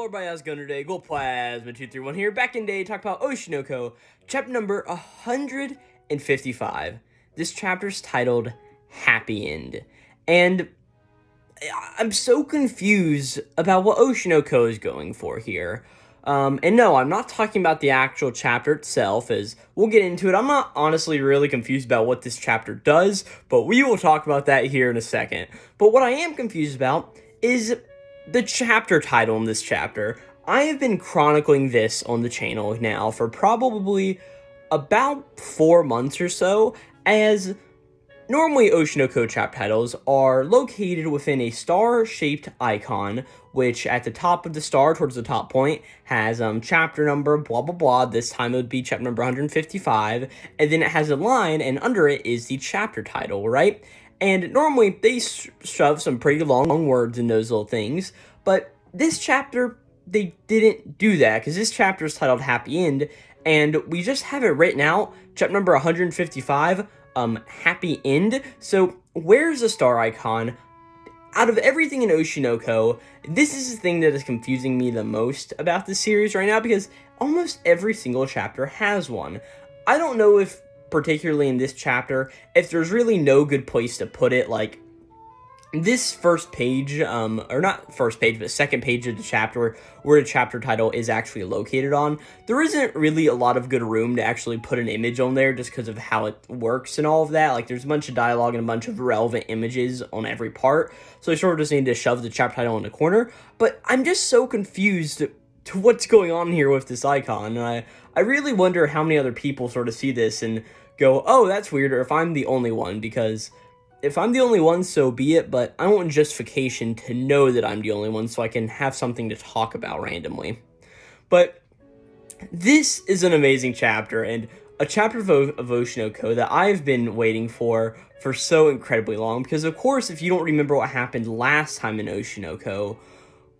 everybody, how's it going today? Glowplasma 231 here, back in day, talk about Oshi chapter number 155. This chapter's titled Happy End, and I'm so confused about what Oshi is going for here. And no, I'm not talking about the actual chapter itself, as we'll get into it. I'm not honestly really confused about what this chapter does, but we will talk about that here in a second. But what I am confused about is the chapter title in this chapter. I have been chronicling this on the channel now for probably about 4 months or so, as normally Oshi chapter titles are located within a star-shaped icon, which at the top of the star, towards the top point, has chapter number blah blah blah. This time it would be chapter number 155, and then it has a line, and under it is the chapter title, right? And normally they shove some pretty long words in those little things, but this chapter, they didn't do that, because this chapter is titled Happy End, and we just have it written out, chapter number 155, Happy End. So where's the star icon? Out of everything in Oshi, this is the thing that is confusing me the most about this series right now, because almost every single chapter has one. I don't know if, particularly in this chapter, if there's really no good place to put it. Like, this first page, or not first page, but second page of the chapter, where the chapter title is actually located on, there isn't really a lot of good room to actually put an image on there, just because of how it works and all of that. Like, there's a bunch of dialogue and a bunch of relevant images on every part, so I sort of just need to shove the chapter title in the corner. But I'm just so confused to what's going on here with this icon, and I really wonder how many other people sort of see this and go, oh, that's weird, or if I'm the only one, because if I'm the only one, so be it, but I want justification to know that I'm the only one so I can have something to talk about randomly. But this is an amazing chapter, and a chapter of Oshi that I've been waiting for so incredibly long, because of course, if you don't remember what happened last time in Oshi,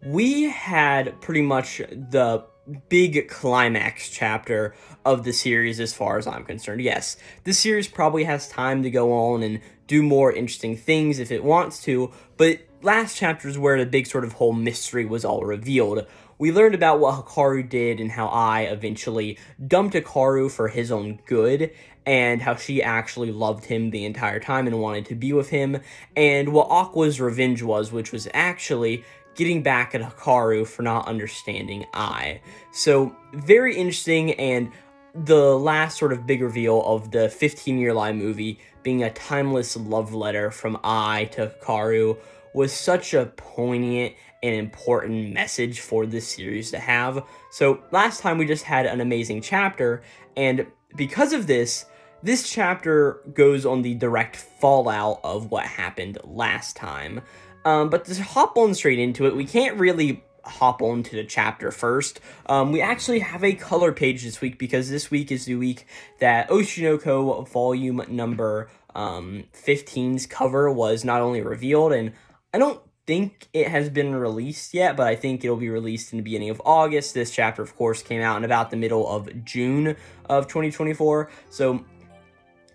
we had pretty much the big climax chapter of the series as far as I'm concerned. Yes, the series probably has time to go on and do more interesting things if it wants to, but last chapter is where the big sort of whole mystery was all revealed. We learned about what Hikaru did and how Ai eventually dumped Hikaru for his own good, and how she actually loved him the entire time and wanted to be with him, and what Aqua's revenge was, which was actually getting back at Hikaru for not understanding Ai. So, very interesting, and the last sort of big reveal of the 15-year lie movie being a timeless love letter from Ai to Hikaru was such a poignant and important message for this series to have. So last time we just had an amazing chapter, and because of this, this chapter goes on the direct fallout of what happened last time. But to hop on straight into it, we can't really hop on to the chapter first. We actually have a color page this week, because this week is the week that Oshi volume number 15's cover was not only revealed, and I don't think it has been released yet, but I think it'll be released in the beginning of August. This chapter, of course, came out in about the middle of June of 2024, so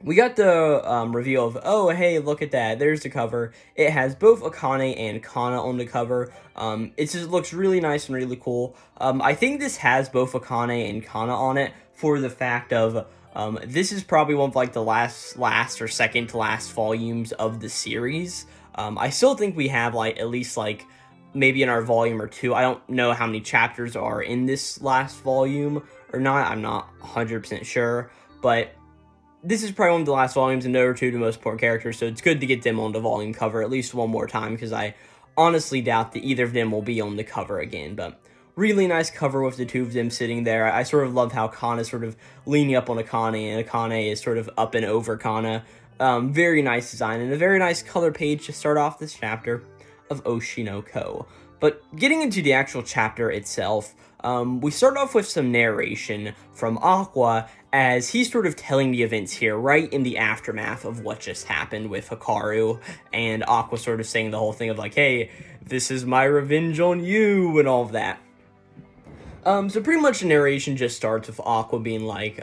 we got the reveal of, oh, hey, look at that, there's the cover. It has both Akane and Kana on the cover. It just looks really nice and really cool. I think this has both Akane and Kana on it for the fact of, this is probably one of, like, the last or second to last volumes of the series. I still think we have, like, at least, like, maybe in our volume or two. I don't know how many chapters are in this last volume or not. I'm not 100% sure, but this is probably one of the last volumes, and those are two of the most important characters, so it's good to get them on the volume cover at least one more time, because I honestly doubt that either of them will be on the cover again. But really nice cover with the two of them sitting there. I sort of love how Kana is sort of leaning up on Akane, and Akane is sort of up and over Kana. Very nice design, and a very nice color page to start off this chapter of Oshi. But getting into the actual chapter itself, we start off with some narration from Aqua, as he's sort of telling the events here right in the aftermath of what just happened with Hikaru, and Aqua sort of saying the whole thing of like, hey, this is my revenge on you, and all of that. So pretty much the narration just starts with Aqua being like,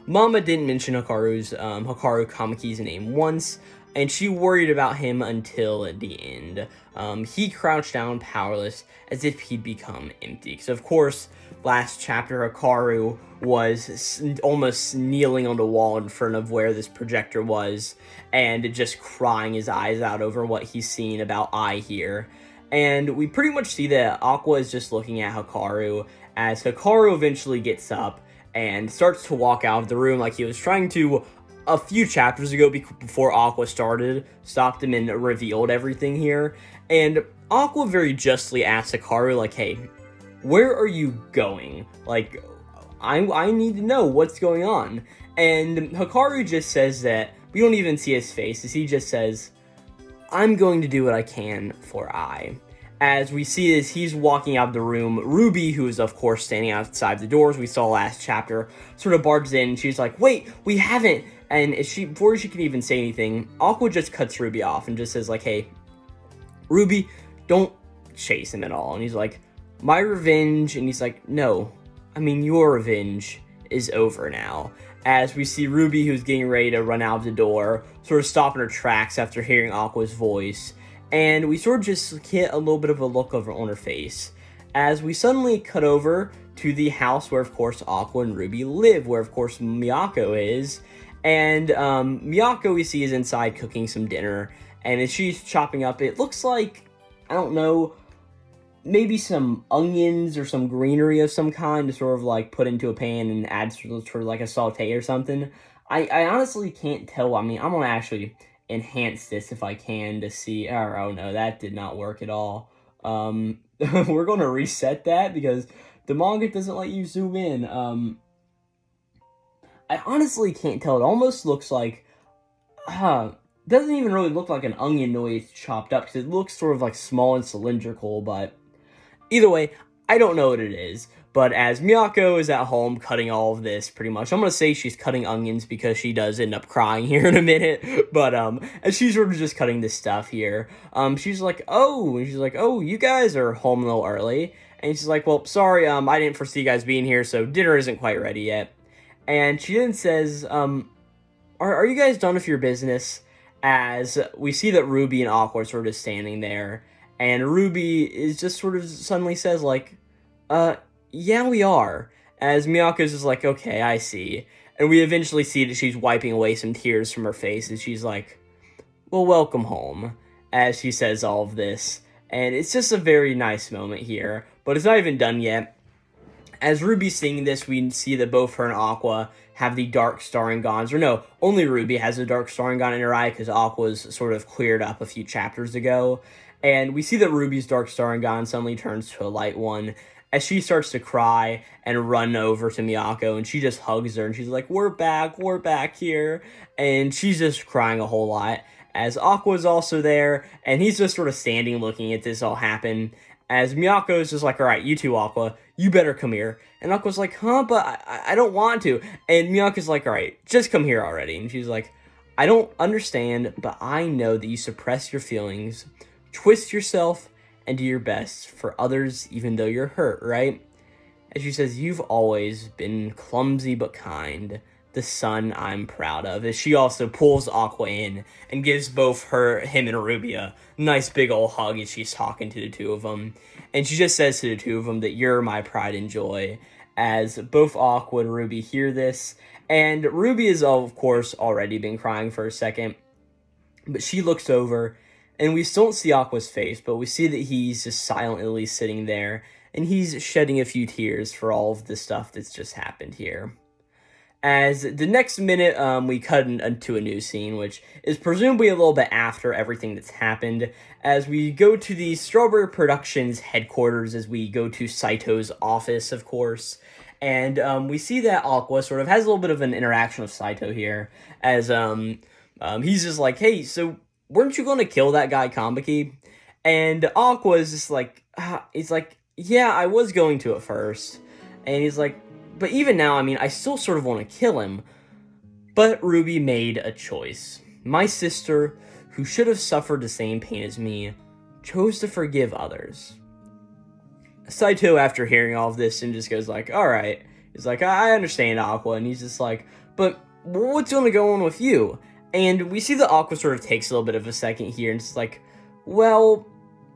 Mama didn't mention Hikaru Kamaki's name once. and she worried about him until the end. He crouched down powerless as if he'd become empty. Because, of course, last chapter, Hikaru was almost kneeling on the wall in front of where this projector was and just crying his eyes out over what he's seen about I here. And we pretty much see that Aqua is just looking at Hikaru as Hikaru eventually gets up and starts to walk out of the room like he was trying to a few chapters ago before Aqua stopped him and revealed everything here. And Aqua very justly asks Hikaru, like, hey, where are you going? Like, I need to know what's going on. And Hikaru just says that, we don't even see his face, as he just says, I'm going to do what I can for I. As we see as he's walking out of the room, Ruby, who is of course standing outside the doors we saw last chapter, sort of barges in, and she's like, wait, we haven't! And before she can even say anything, Aqua just cuts Ruby off and just says like, hey, Ruby, don't chase him at all. And he's like, my revenge, and he's like, no, I mean your revenge is over now. As we see Ruby, who's getting ready to run out of the door, sort of stop in her tracks after hearing Aqua's voice. And we sort of just get a little bit of a look over on her face. As we suddenly cut over to the house where, of course, Aqua and Ruby live, where, of course, Miyako is. And Miyako, we see, is inside cooking some dinner. And as she's chopping up, it looks like, I don't know, maybe some onions or some greenery of some kind to sort of like put into a pan and add sort of like a saute or something. I honestly can't tell. I mean, I'm going to actually enhance this if I can to see. Oh no, that did not work at all. We're going to reset that because the manga doesn't let you zoom in. I honestly can't tell. It almost looks like, doesn't even really look like an onion the way it's chopped up because it looks sort of like small and cylindrical, but either way, I don't know what it is. But as Miyako is at home cutting all of this, pretty much, I'm going to say she's cutting onions because she does end up crying here in a minute. But as she's sort of just cutting this stuff here, she's like, oh, you guys are home a little early. And she's like, well, sorry, I didn't foresee you guys being here, so dinner isn't quite ready yet. And she then says, are you guys done with your business? As we see that Ruby and Aqua are sort of standing there. And Ruby is just sort of suddenly says, like, yeah, we are. As Miyako's just like, okay, I see. And we eventually see that she's wiping away some tears from her face, and she's like, well, welcome home, as she says all of this. And it's just a very nice moment here, but it's not even done yet. As Ruby's singing this, we see that both her and Aqua have the dark starring gons, or no, only Ruby has a dark starring gon in her eye, because Aqua's sort of cleared up a few chapters ago. And we see that Ruby's dark starring gon suddenly turns to a light one, as she starts to cry and run over to Miyako, and she just hugs her, and she's like, we're back here, and she's just crying a whole lot, as Aqua's also there, and he's just sort of standing looking at this all happen, as Miyako's just like, alright, you two, Aqua, you better come here, and Aqua's like, huh, but I don't want to, and Miyako's like, alright, just come here already, and she's like, I don't understand, but I know that you suppress your feelings, twist yourself, and do your best for others even though you're hurt, right? And she says, you've always been clumsy but kind, the son I'm proud of. As she also pulls Aqua in and gives both him and Ruby a nice big old hug as she's talking to the two of them. And she just says to the two of them that you're my pride and joy. As both Aqua and Ruby hear this, and Ruby has of course already been crying for a second, but she looks over, and we still don't see Aqua's face, but we see that he's just silently sitting there, and he's shedding a few tears for all of the stuff that's just happened here. As the next minute, we cut into a new scene, which is presumably a little bit after everything that's happened, as we go to the Strawberry Productions headquarters, as we go to Saito's office, of course, and we see that Aqua sort of has a little bit of an interaction with Saito here, as he's just like, hey, so weren't you going to kill that guy Kambaki? And Aqua is just like, he's like, yeah, I was going to at first. And he's like, but even now, I mean, I still sort of want to kill him. But Ruby made a choice. My sister, who should have suffered the same pain as me, chose to forgive others. Saito, after hearing all of this, and just goes like, alright. He's like, I understand, Aqua. And he's just like, but what's going to go on with you? And we see that Aqua sort of takes a little bit of a second here, and it's like, well,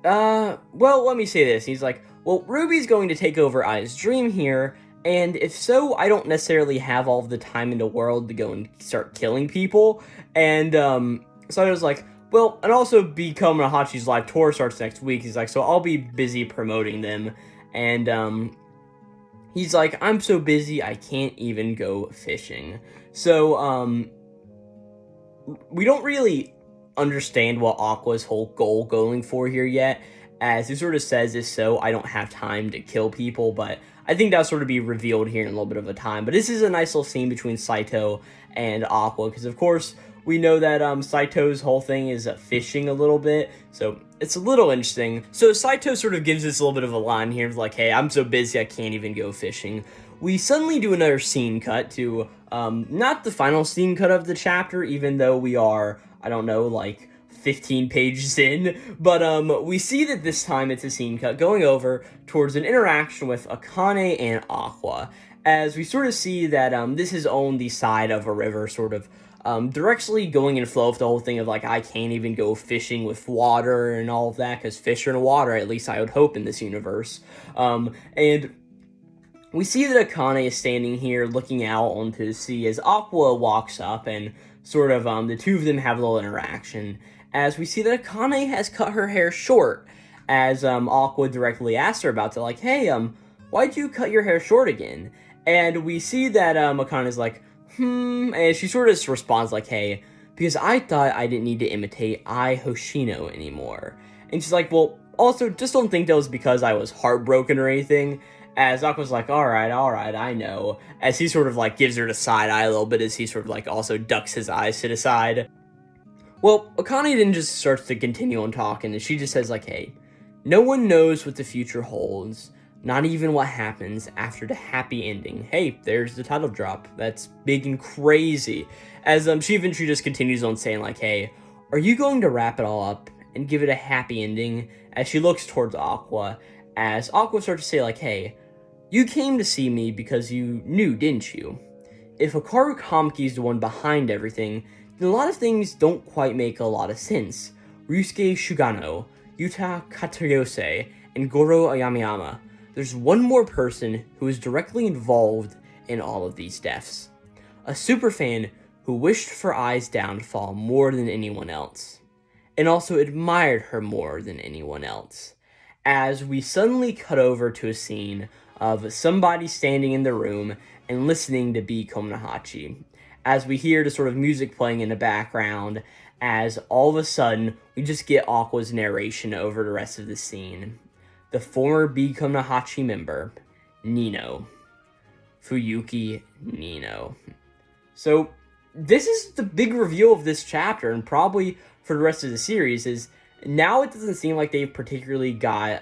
let me say this. He's like, well, Ruby's going to take over Ai's dream here, and if so, I don't necessarily have all of the time in the world to go and start killing people. And, so I was like, well, and also Become Nahachi's live tour starts next week. He's like, so I'll be busy promoting them. And, he's like, I'm so busy, I can't even go fishing. So, we don't really understand what Aqua's whole goal going for here yet, as he sort of says this so I don't have time to kill people, but I think that'll sort of be revealed here in a little bit of a time. But this is a nice little scene between Saito and Aqua, because of course we know that Saito's whole thing is fishing a little bit, so it's a little interesting. So Saito sort of gives us a little bit of a line here of like, hey, I'm so busy I can't even go fishing. We suddenly do another scene cut to, not the final scene cut of the chapter, even though we are, I don't know, like 15 pages in, but we see that this time it's a scene cut going over towards an interaction with Akane and Aqua, as we sort of see that this is on the side of a river, sort of directly going in flow of the whole thing of like, I can't even go fishing with water and all of that, because fish are in water, at least I would hope in this universe. And we see that Akane is standing here looking out onto the sea as Aqua walks up, and sort of the two of them have a little interaction, as we see that Akane has cut her hair short, as Aqua directly asks her about it, like, hey, why'd you cut your hair short again? And we see that Akane's like, and she sort of responds like, hey, because I thought I didn't need to imitate Ai Hoshino anymore. And she's like, well, also, just don't think that was because I was heartbroken or anything. As Aqua's like, alright, I know. As he sort of like gives her the side eye a little bit, as he sort of like also ducks his eyes to the side. Well, Akane then just starts to continue on talking, and she just says like, hey, no one knows what the future holds. Not even what happens after the happy ending. Hey, there's the title drop. That's big and crazy. As she eventually just continues on saying like, hey, are you going to wrap it all up and give it a happy ending? As she looks towards Aqua, as Aqua starts to say like, hey, you came to see me because you knew, didn't you? If Hikaru Kamki's the one behind everything, then a lot of things don't quite make a lot of sense. Ryusuke Shugano, Yuta Kataryose, and Goro Ayamiyama. There's one more person who is directly involved in all of these deaths. A superfan who wished for Ai's downfall more than anyone else, and also admired her more than anyone else. As we suddenly cut over to a scene of somebody standing in the room and listening to Become Nahachi, as we hear the sort of music playing in the background, as all of a sudden we just get Aqua's narration over the rest of the scene. The former Become Nahachi member, Niino. Fuyuki Niino. So, this is the big reveal of this chapter, and probably for the rest of the series, is now it doesn't seem like they've particularly got,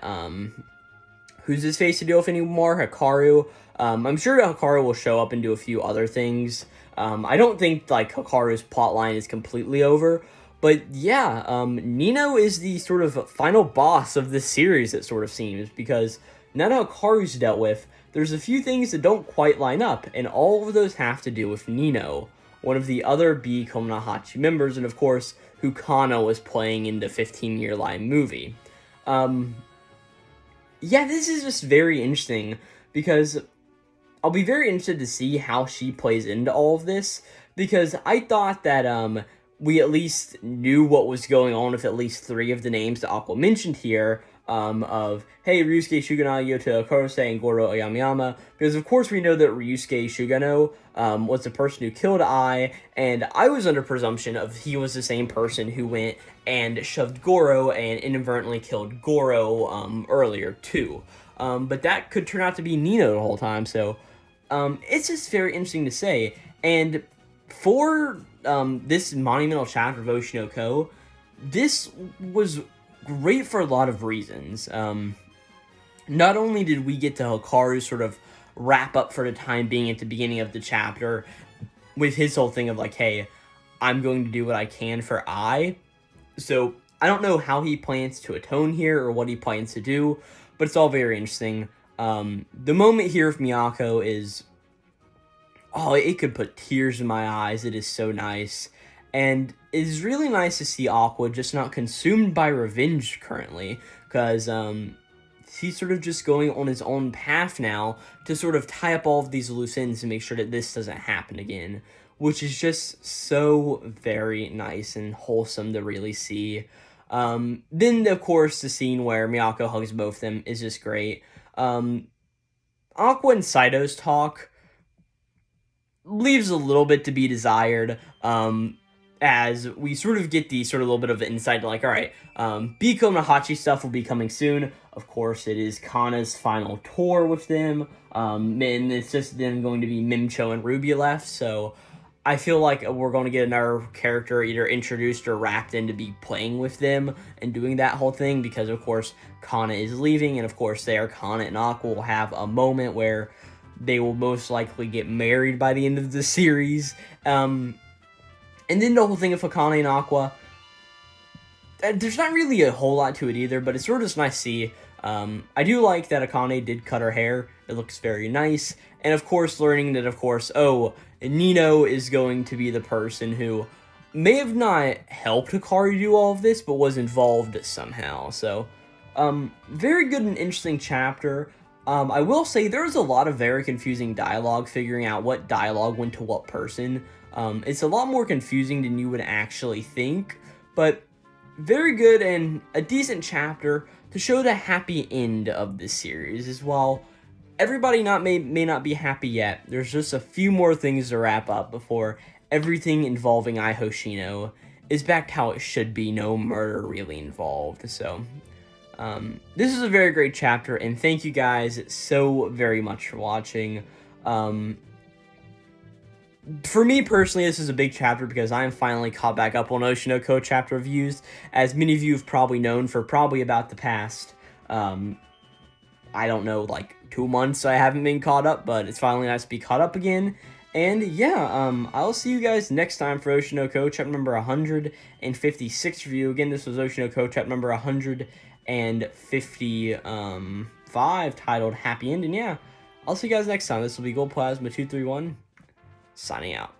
who's his face to deal with anymore, Hikaru. I'm sure that Hikaru will show up and do a few other things. I don't think, like, Hikaru's plotline is completely over, but yeah, Niino is the sort of final boss of this series, it sort of seems, because now that Hikaru's dealt with, there's a few things that don't quite line up, and all of those have to do with Niino, one of the other Become Nahachi members, and of course, who Kana was playing in the 15-year line movie. Yeah, this is just very interesting, because I'll be very interested to see how she plays into all of this, because I thought that, we at least knew what was going on with at least 3 of the names that Aqua mentioned here, of, hey, Ryusuke Shugano, Yota Kurose, and Goro Oyamiyama, because of course we know that Ryusuke Shugano, was the person who killed Ai, and I was under presumption of he was the same person who went and shoved Goro and inadvertently killed Goro, earlier too. But that could turn out to be Niino the whole time, so, it's just very interesting to say, and for this monumental chapter of Oshi no Ko, this was great for a lot of reasons. Not only did we get to Hikaru sort of wrap up for the time being at the beginning of the chapter with his whole thing of like, hey, I'm going to do what I can for Ai. So I don't know how he plans to atone here or what he plans to do, but it's all very interesting. The moment here with Miyako is, oh, it could put tears in my eyes. It is so nice. And it is really nice to see Aqua just not consumed by revenge currently, because he's sort of just going on his own path now to sort of tie up all of these loose ends and make sure that this doesn't happen again, which is just so very nice and wholesome to really see. Then, of course, the scene where Miyako hugs both of them is just great. Aqua and Saito's talk leaves a little bit to be desired, as we sort of get the sort of little bit of insight, like, all right, Biko and Hachi stuff will be coming soon. Of course, it is Kana's final tour with them, and it's just them going to be Mimcho and Ruby left, so I feel like we're going to get another character either introduced or wrapped in to be playing with them and doing that whole thing, because, of course, Kana is leaving, and, of course, Kana and Aqua will have a moment where they will most likely get married by the end of the series. And then the whole thing of Akane and Aqua, there's not really a whole lot to it either, but it's sort of just nice to see. I do like that Akane did cut her hair. It looks very nice. And of course, learning that, of course, Niino is going to be the person who may have not helped Hikaru do all of this, but was involved somehow. So, very good and interesting chapter. I will say there's a lot of very confusing dialogue, figuring out what dialogue went to what person. It's a lot more confusing than you would actually think, but very good and a decent chapter to show the happy end of this series. As well, everybody may not be happy yet. There's just a few more things to wrap up before everything involving Ai Hoshino is back to how it should be, no murder really involved. So, this is a very great chapter, and thank you guys so very much for watching. For me personally, this is a big chapter because I am finally caught back up on Oshinoko chapter reviews, as many of you have probably known for probably about the past, I don't know, like 2 months I haven't been caught up, but it's finally nice to be caught up again. And yeah, I'll see you guys next time for Oshinoko chapter number 156 review. Again, this was Oshinoko chapter number 155, titled Happy End. And yeah, I'll see you guys next time. This will be Glowplasma 231. Signing out.